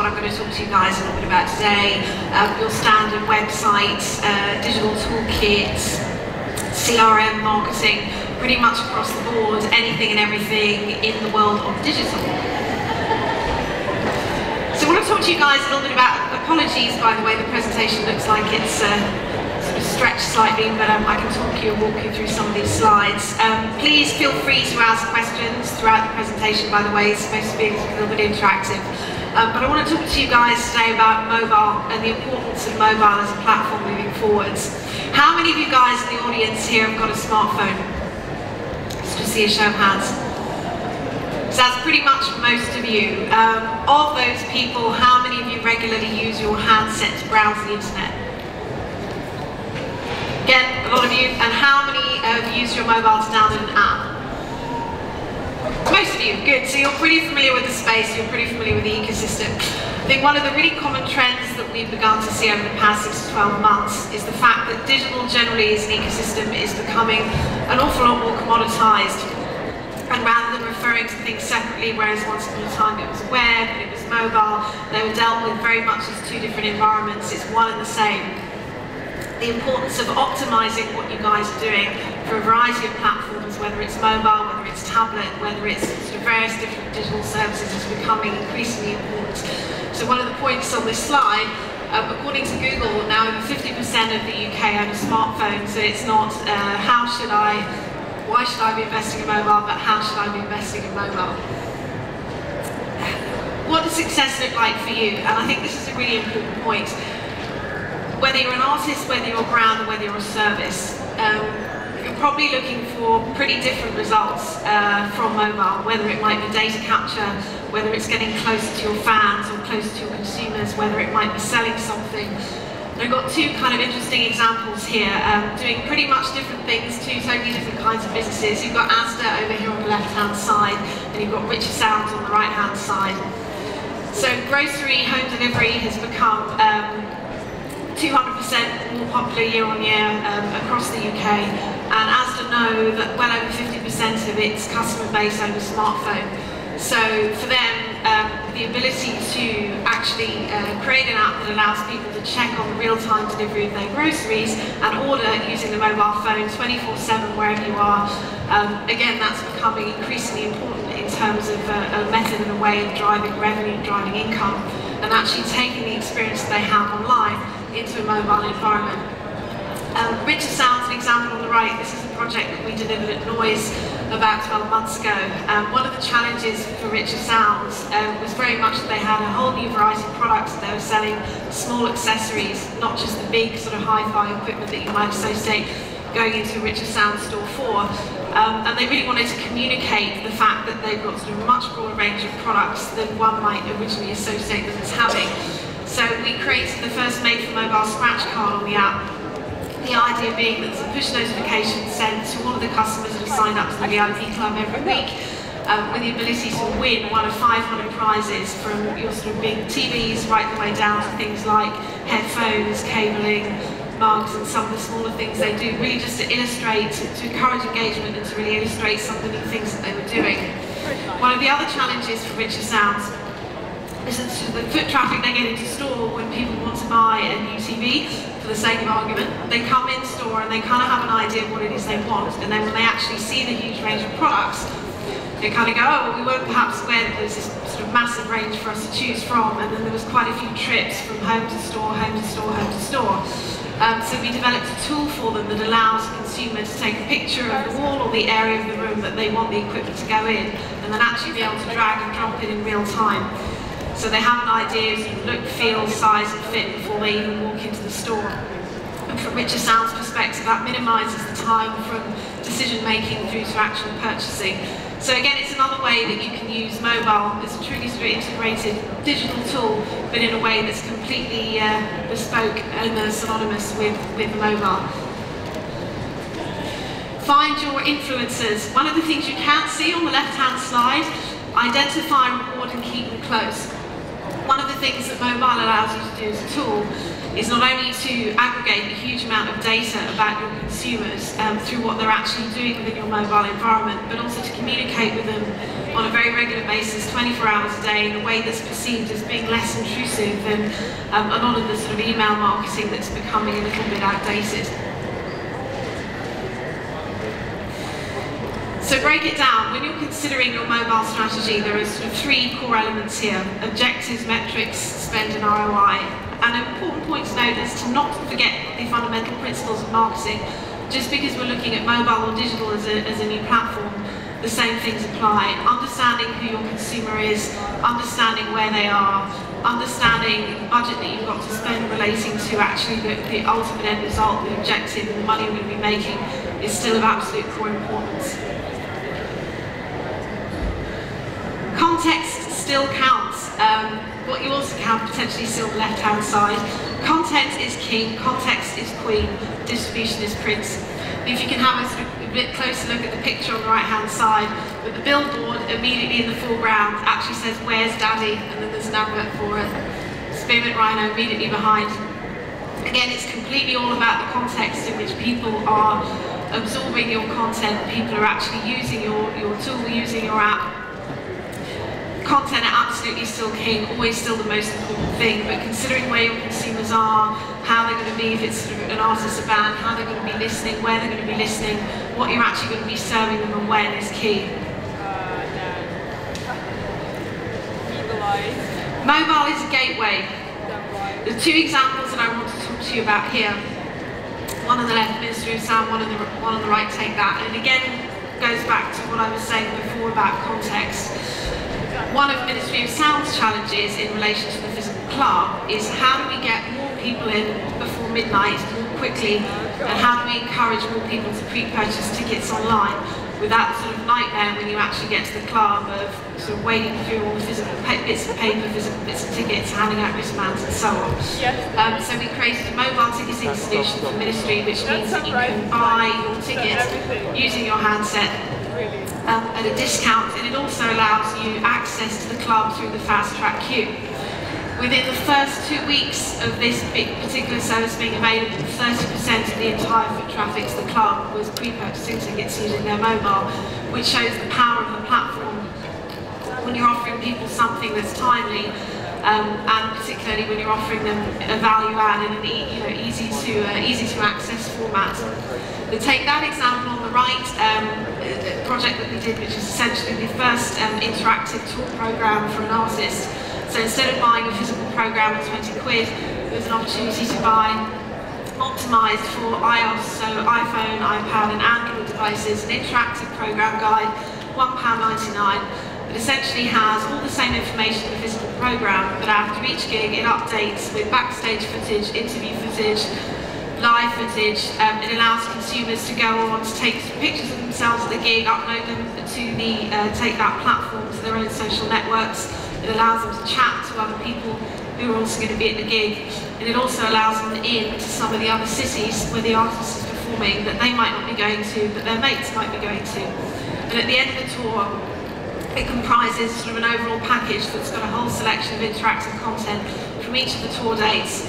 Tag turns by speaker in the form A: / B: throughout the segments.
A: what I'm going to talk to you guys a little bit about today. Your standard websites, digital toolkits, CRM marketing, pretty much across the board, anything and everything in the world of digital. So I want to talk to you guys a little bit about, apologies by the way the presentation looks like it's sort of stretched slightly, but I can walk you through some of these slides. Please feel free to ask questions throughout the presentation, by the way. It's supposed to be a little bit interactive. But I want to talk to you guys today about mobile and the importance of mobile as a platform moving forwards. How many of you guys in the audience here have got a smartphone? Let's just see a show of hands. So that's pretty much most of you. Of those people, how many of you regularly use your handset to browse the internet? Again, a lot of you. And how many use your mobile to download an app? Most of you, good. So you're pretty familiar with the space, you're pretty familiar with the ecosystem. I think one of the really common trends that we've begun to see over the past 6 to 12 months is the fact that digital generally as an ecosystem is becoming an awful lot more commoditized. And rather than referring to things separately, whereas once upon a time it was web, it was mobile, they were dealt with very much as two different environments, it's one and the same. The importance of optimizing what you guys are doing for a variety of platforms, whether it's mobile, whether it's tablet, whether it's sort of various different digital services, is becoming increasingly important. So one of the points on this slide, according to Google, now over 50% of the UK own a smartphone, so it's not why should I be investing in mobile, but how should I be investing in mobile? What does success look like for you? And I think this is a really important point. Whether you're an artist, whether you're a brand, or whether you're a service, you're probably looking for pretty different results from mobile, whether it might be data capture, whether it's getting closer to your fans or closer to your consumers, whether it might be selling something. And I've got two kind of interesting examples here, doing pretty much different things, two totally different kinds of businesses. You've got Asda over here on the left-hand side, and you've got Richer Sounds on the right-hand side. So grocery home delivery has become 200% more popular year on year across the UK, and Asda know that well over 50% of its customer base own a smartphone. So for them, the ability to actually create an app that allows people to check on the real-time delivery of their groceries and order using the mobile phone 24/7 wherever you are, again, that's becoming increasingly important in terms of a method and a way of driving revenue, driving income, and actually taking the experience that they have online into a mobile environment. Richer Sounds, an example on the right, this is a project that we delivered at Noise about 12 months ago. One of the challenges for Richer Sounds was very much that they had a whole new variety of products that they were selling, small accessories, not just the big sort of hi-fi equipment that you might associate going into a Richer Sounds store for. And they really wanted to communicate the fact that they've got sort of a much broader range of products than one might originally associate them as having. So we created the first made-for-mobile scratch card on the app. The idea being that there's a push notification sent to all of the customers that have signed up to the VIP Club every week with the ability to win one of 500 prizes, from your sort of big TVs right the way down to things like headphones, cabling, mugs, and some of the smaller things they do, really just to illustrate, to encourage engagement and to really illustrate some of the new things that they were doing. One of the other challenges for Richer Sounds is the foot traffic they get into store when people want to buy a new TV, for the sake of argument. They come in store and they kind of have an idea of what it is they want, and then when they actually see the huge range of products, they kind of go, oh, well, we weren't perhaps aware that there's this sort of massive range for us to choose from, and then there was quite a few trips from home to store, home to store, home to store. So we developed a tool for them that allows a consumer to take a picture of the wall or the area of the room that they want the equipment to go in, and then actually be able to drag and drop it in real time. So they have an idea of look, feel, size and fit before they even walk into the store. And from Richer Sounds' perspective, that minimises the time from decision making through to actual purchasing. So again, it's another way that you can use mobile as a truly sort of integrated digital tool, but in a way that's completely bespoke and synonymous with mobile. Find your influencers. One of the things you can't see on the left-hand slide, identify, reward and keep them close. One of the things that mobile allows you to do as a tool is not only to aggregate a huge amount of data about your consumers through what they're actually doing within your mobile environment, but also to communicate with them on a very regular basis, 24 hours a day, in a way that's perceived as being less intrusive than a lot of the sort of email marketing that's becoming a little bit outdated. So break it down. When you're considering your mobile strategy, there are sort of 3 core elements here: objectives, metrics, spend and ROI. And an important point to note is to not forget the fundamental principles of marketing. Just because we're looking at mobile or digital as a new platform, the same things apply. Understanding who your consumer is, understanding where they are, understanding the budget that you've got to spend relating to actually the ultimate end result, the objective, and the money you're going to be making is still of absolute core importance. Context still counts. What you also count potentially still the left-hand side. Content is king, context is queen, distribution is prince. If you can have a bit closer look at the picture on the right-hand side, with the billboard immediately in the foreground actually says, "Where's Daddy?" and then there's an advert for it. Spearmint Rhino immediately behind. Again, it's completely all about the context in which people are absorbing your content, people are actually using your tool, using your app. Content are absolutely still king, always still the most important thing, but considering where your consumers are, how they're going to be, if it's sort of an artist or band, how they're going to be listening, where they're going to be listening, what you're actually going to be serving them and when is key. Mobile is a gateway. The 2 examples that I want to talk to you about here, one on the left, Ministry of Sound, one on the right, Take That, and again goes back to what I was saying before about context. One of Ministry of Sound's challenges in relation to the physical club is how do we get more people in before midnight more quickly, and how do we encourage more people to pre-purchase tickets online without the sort of nightmare when you actually get to the club of sort of wading through all the physical bits of paper, physical bits of tickets, handing out wristbands and so on. So we created a mobile ticketing solution for Ministry, which means that you can buy your tickets using your handset at a discount, and it also allows you access to the club through the fast track queue. Within the first 2 weeks of this particular service being available, 30% of the entire foot traffic to the club was pre-purchasing tickets using their mobile, which shows the power of the platform when you're offering people something that's timely, and particularly when you're offering them a value add in an easy to access format. To take that example on the right, a project that we did, which is essentially the first interactive tour program for an artist. So instead of buying a physical program at 20 quid, there was an opportunity to buy optimised for iOS, so iPhone, iPad and Android devices, an interactive program guide, £1.99. It essentially has all the same information in the physical program, but after each gig it updates with backstage footage, interview footage, live footage. It allows consumers to go on to take pictures of themselves at the gig, upload them to the Take That platform, to their own social networks. It allows them to chat to other people who are also going to be at the gig, and it also allows them in to some of the other cities where the artist is performing that they might not be going to, but their mates might be going to. And at the end of the tour, it comprises sort of an overall package that's got a whole selection of interactive content from each of the tour dates.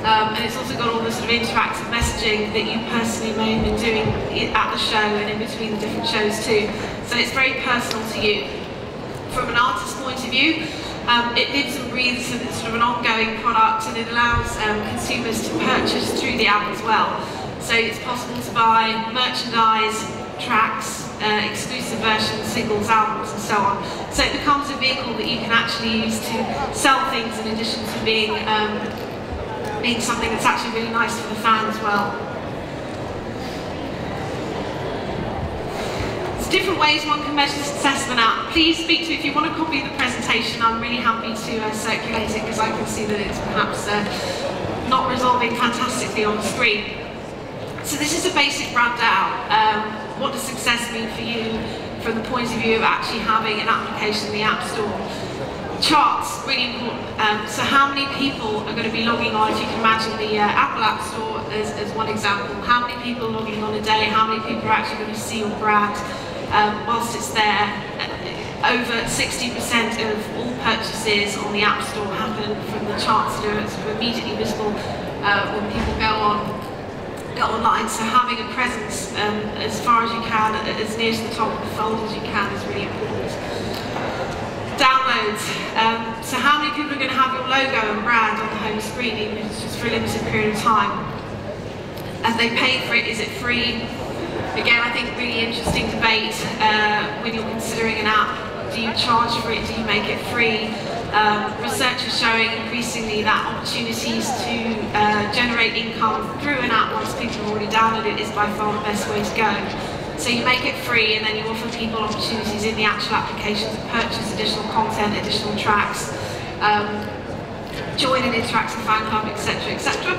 A: And it's also got all the sort of interactive messaging that you personally may have been doing at the show and in between the different shows too. So it's very personal to you. From an artist's point of view, it lives and breathes and it's sort of an ongoing product, and it allows consumers to purchase through the app as well. So it's possible to buy merchandise, tracks, exclusive versions, singles, albums and so on. So it becomes a vehicle that you can actually use to sell things in addition to being something that's actually really nice for the fan as well. There's different ways one can measure the success of an app. Please speak to, if you want a copy of the presentation, I'm really happy to circulate it because I can see that it's perhaps not resolving fantastically on the screen. So this is a basic rundown. What does success mean for you from the point of view of actually having an application in the App Store? Charts, really important. So how many people are going to be logging on, if you can imagine the Apple App Store as one example, how many people are logging on a day, how many people are actually going to see your brand whilst it's there. Over 60% of all purchases on the App Store happen from the charts that are sort of immediately visible when people go online. So having a presence as far as you can, as near to the top of the fold as you can, is really important. Downloads. So how many people are going to have your logo and brand on the home screen, even if it's just for a limited period of time? Have they paid for it? Is it free? Again, I think really interesting debate when you're considering an app. Do you charge for it? Do you make it free? Research is showing increasingly that opportunities to generate income through an app once people have already downloaded it is by far the best way to go. So you make it free, and then you offer people opportunities in the actual application to purchase additional content, additional tracks, join an interactive fan club, etc., etc.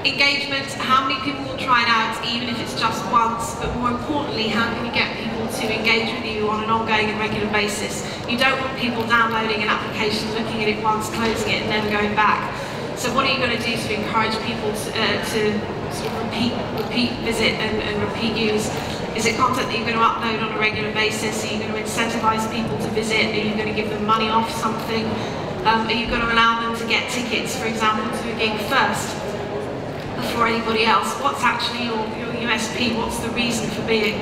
A: Engagement, how many people will try it out, even if it's just once, but more importantly, how can you get people to engage with you on an ongoing and regular basis? You don't want people downloading an application, looking at it once, closing it, and never going back. So what are you going to do to encourage people to sort of repeat visit and repeat use? Is it content that you're going to upload on a regular basis? Are you going to incentivize people to visit? Are you going to give them money off something? Are you going to allow them to get tickets, for example, to a gig first before anybody else? What's actually your USP? What's the reason for being?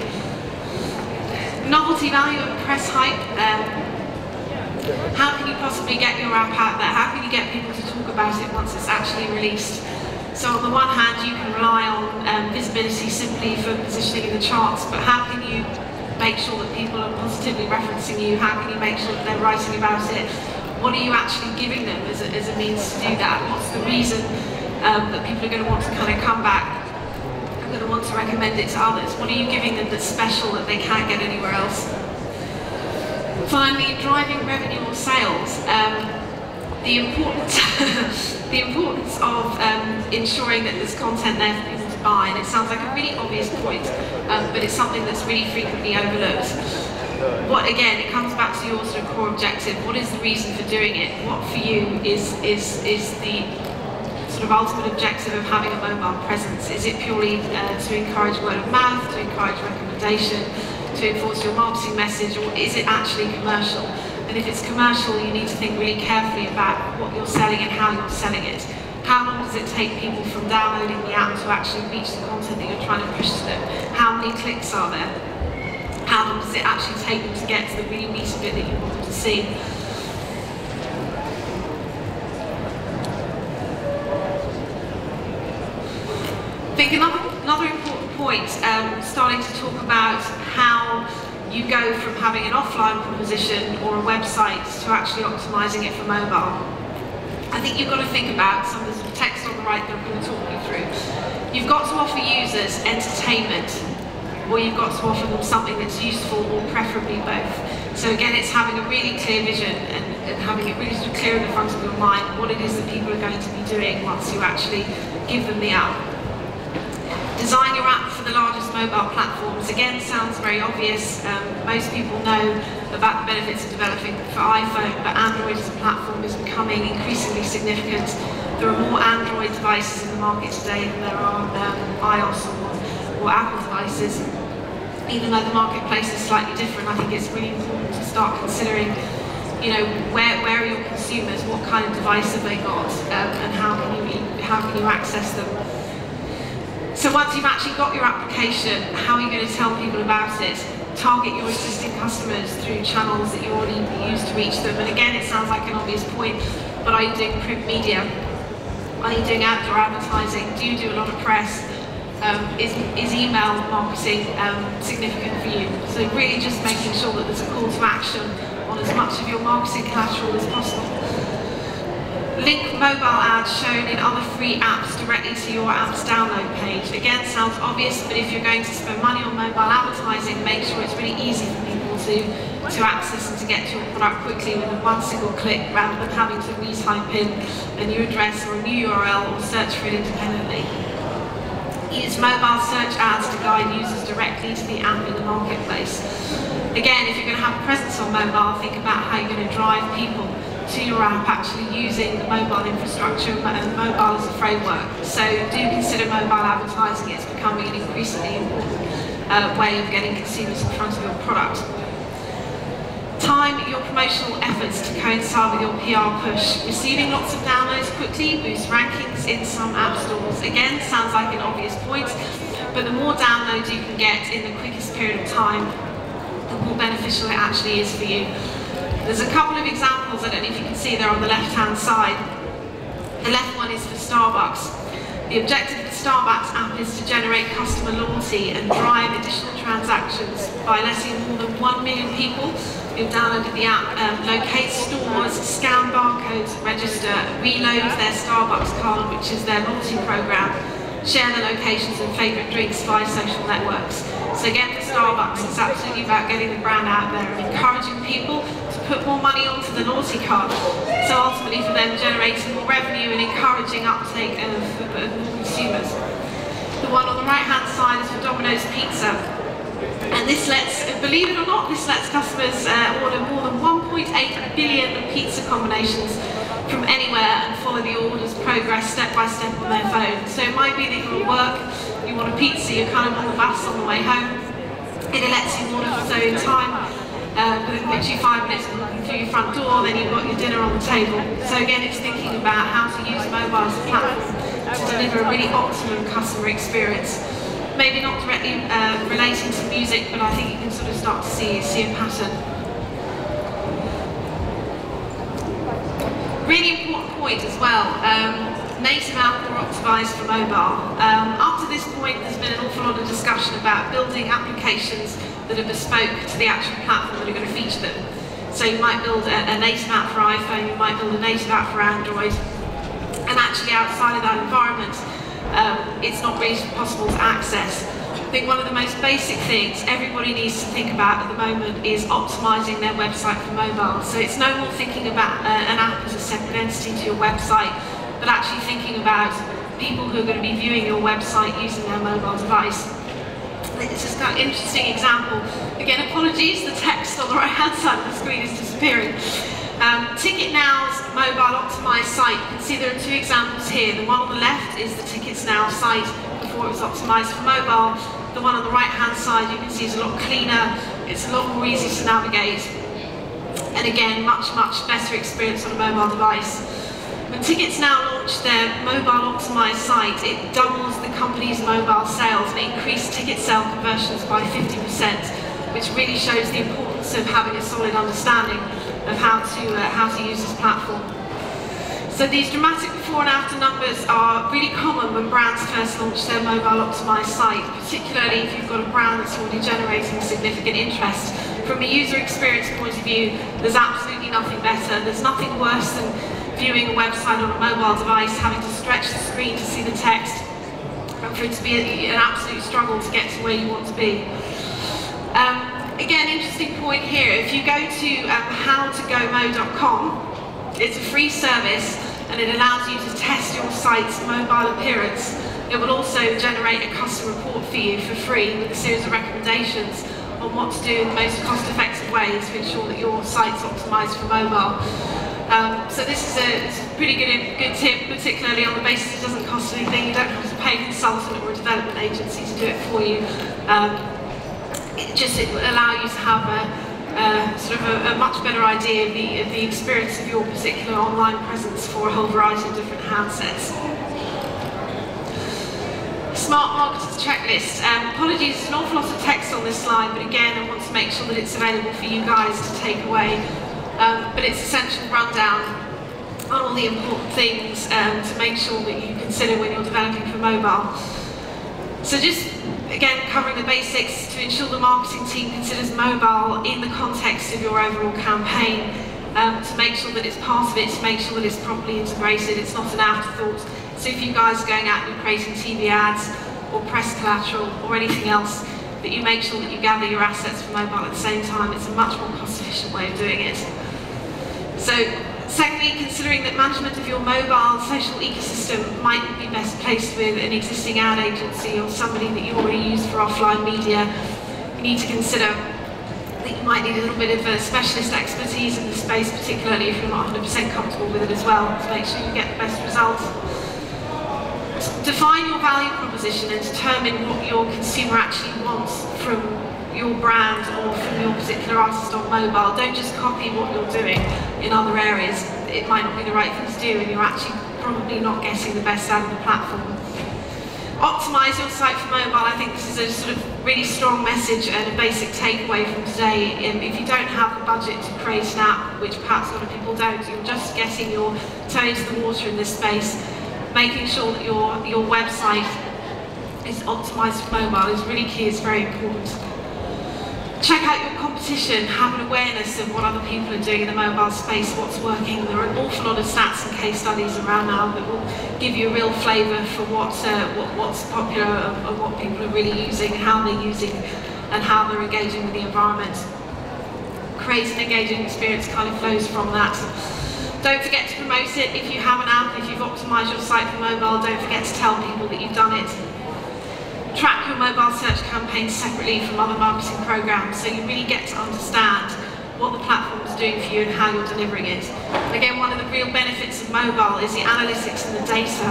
A: Novelty value and press hype. How can you possibly get your app out there? How can you get people to talk about it once it's actually released? So on the one hand, you can rely on visibility simply for positioning in the charts, but how can you make sure that people are positively referencing you? How can you make sure that they're writing about it? What are you actually giving them as a means to do that? What's the reason that people are going to want to kind of come back? Are going to want to recommend it to others? What are you giving them that's special that they can't get anywhere else? Finally, driving revenue or sales. The importance of ensuring that there's content there for people to buy, and it sounds like a really obvious point, but it's something that's really frequently overlooked. What, again, it comes back to your sort of core objective. What is the reason for doing it? What for you is the sort of ultimate objective of having a mobile presence? Is it purely to encourage word of mouth, to encourage recommendation, to enforce your marketing message, or is it actually commercial? And if it's commercial, you need to think really carefully about what you're selling and how you're selling it. How long does it take people from downloading the app to actually reach the content that you're trying to push to them? How many clicks are there? How long does it actually take them to get to the really meaty bit that you want them to see? I think another important point, starting to talk about how you go from having an offline proposition or a website to actually optimizing it for mobile. I think you've got to think about some of the text on the right that I'm going to talk you through. You've got to offer users entertainment, or you've got to offer them something that's useful, or preferably both. So again, it's having a really clear vision and having it really sort of clear in the front of your mind what it is that people are going to be doing once you actually give them the app. Design your app for the largest mobile platforms. Again, sounds very obvious. Most people know about the benefits of developing for iPhone, but Android as a platform is becoming increasingly significant. There are more Android devices in the market today than there are iOS or Apple devices. Even though the marketplace is slightly different, I think it's really important to start considering, you know, where are your consumers, what kind of device have they got, and how can you access them. So once you've actually got your application, how are you going to tell people about it? Target your existing customers through channels that you already use to reach them. And again, it sounds like an obvious point, but are you doing print media? Are you doing outdoor advertising? Do you do a lot of press? Is email marketing significant for you? So really just making sure that there's a call to action on as much of your marketing collateral as possible. Link mobile ads shown in other free apps directly to your app's download page. Again, sounds obvious, but if you're going to spend money on mobile advertising, make sure it's really easy for people to access and to get to your product quickly with one single click, rather than having to retype in a new address or a new URL or search for it independently. Use mobile search ads to guide users directly to the app in the marketplace. Again, if you're going to have a presence on mobile, think about how you're going to drive people to your app actually using the mobile infrastructure and mobile as a framework. So do consider mobile advertising. It's becoming an increasingly important way of getting consumers in front of your product. Time your promotional efforts to coincide with your PR push. Receiving lots of downloads quickly boosts rankings in some app stores. Again, sounds like an obvious point, but the more downloads you can get in the quickest period of time, the more beneficial it actually is for you. There's a couple of examples, I don't know if you can see there on the left-hand side. The left one is for Starbucks. The objective of the Starbucks app is to generate customer loyalty and drive additional transactions by letting more than 1 million people who've downloaded the app locate stores, scan barcodes, register, reload their Starbucks card, which is their loyalty program, share their locations and favourite drinks via social networks. So again, for Starbucks, it's absolutely about getting the brand out there and encouraging people to put more money onto the loyalty card. So ultimately for them generating more revenue and encouraging uptake of more consumers. The one on the right hand side is for Domino's Pizza. And this lets, believe it or not, this lets customers order more than 1.8 billion pizza combinations from anywhere and follow the order's progress step by step on their phone. So it might be that you're at work, you want a pizza, you're kind of on the bus on the way home. It lets you order so in time, within literally 5 minutes of walking through your front door, then you've got your dinner on the table. So again, it's thinking about how to use mobile as a platform to deliver a really optimum customer experience. Maybe not directly relating to music, but I think you can sort of start to see a pattern. Really important point as well, native app or optimised for mobile. Up to this point, there's been an awful lot of discussion about building applications that are bespoke to the actual platform that are going to feature them. So you might build a native app for iPhone, you might build a native app for Android, and actually outside of that environment, it's not really possible to access. I think one of the most basic things everybody needs to think about at the moment is optimising their website for mobile. So it's no more thinking about an app as a separate entity to your website, but actually thinking about people who are going to be viewing your website using their mobile device. It's just an interesting example. Again, apologies, the text on the right-hand side of the screen is disappearing. Ticket Now's mobile optimised site. You can see there are two examples here. The one on the left is the Tickets Now site before it was optimised for mobile. The one on the right-hand side you can see is a lot cleaner. It's a lot more easy to navigate. And again, much better experience on a mobile device. When Tickets Now launched their mobile optimised site, it doubles the company's mobile sales and increased ticket sale conversions by 50%, which really shows the importance of having a solid understanding of how to use this platform. So these dramatic before and after numbers are really common when brands first launch their mobile optimised site, particularly if you've got a brand that's already generating significant interest. From a user experience point of view, there's absolutely nothing better. There's nothing worse than viewing a website on a mobile device, having to stretch the screen to see the text, and for it to be an absolute struggle to get to where you want to be. Again, interesting point here, if you go to howtogomo.com, it's a free service and it allows you to test your site's mobile appearance. It will also generate a custom report for you for free with a series of recommendations on what to do in the most cost-effective way to ensure that your site's optimised for mobile. So this is a pretty good tip, particularly on the basis it doesn't cost anything. You don't have to pay a consultant or a development agency to do it for you. It will allow you to have a much better idea of the experience of your particular online presence for a whole variety of different handsets. Smart Marketer's Checklist. Apologies, there's an awful lot of text on this slide, but again, I want to make sure that it's available for you guys to take away. But it's essential rundown on all the important things to make sure that you consider when you're developing for mobile. So just, again, covering the basics to ensure the marketing team considers mobile in the context of your overall campaign, to make sure that it's part of it, to make sure that it's properly integrated, it's not an afterthought. So if you guys are going out and you're creating TV ads or press collateral or anything else, that you make sure that you gather your assets for mobile at the same time. It's a much more cost-efficient way of doing it. So, secondly, considering that management of your mobile social ecosystem might be best placed with an existing ad agency or somebody that you already use for offline media, you need to consider that you might need a little bit of specialist expertise in the space, particularly if you're not 100% comfortable with it as well, to make sure you get the best results. Define your value proposition and determine what your consumer actually wants from your brand or from your particular artist on mobile. Don't just copy what you're doing in other areas. It might not be the right thing to do, and you're actually probably not getting the best out of the platform. Optimise your site for mobile. I think this is a sort of really strong message and a basic takeaway from today. If you don't have the budget to create an app, which perhaps a lot of people don't, you're just getting your toe into the water in this space. Making sure that your website is optimised for mobile is really key, it's very important. Check out your competition, have an awareness of what other people are doing in the mobile space, what's working. There are an awful lot of stats and case studies around now that will give you a real flavour for what's popular and what people are really using, how they're using and how they're engaging with the environment. Create an engaging experience kind of flows from that. Don't forget to promote it. If you have an app, if you've optimised your site for mobile, don't forget to tell people that you've done it. Track your mobile search campaigns separately from other marketing programs so you really get to understand what the platform is doing for you and how you're delivering it. Again, one of the real benefits of mobile is the analytics and the data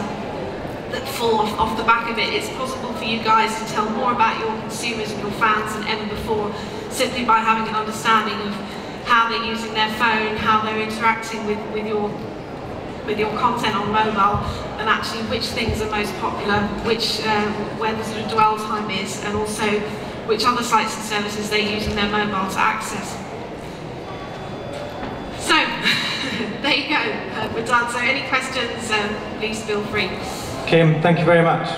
A: that fall off the back of it. It's possible for you guys to tell more about your consumers and your fans than ever before, simply by having an understanding of how they're using their phone, how they're interacting with your content on mobile, and actually which things are most popular, where the sort of dwell time is, and also which other sites and services they're using their mobile to access. So, there you go, we're done. So any questions, please feel free.
B: Kim, thank you very much.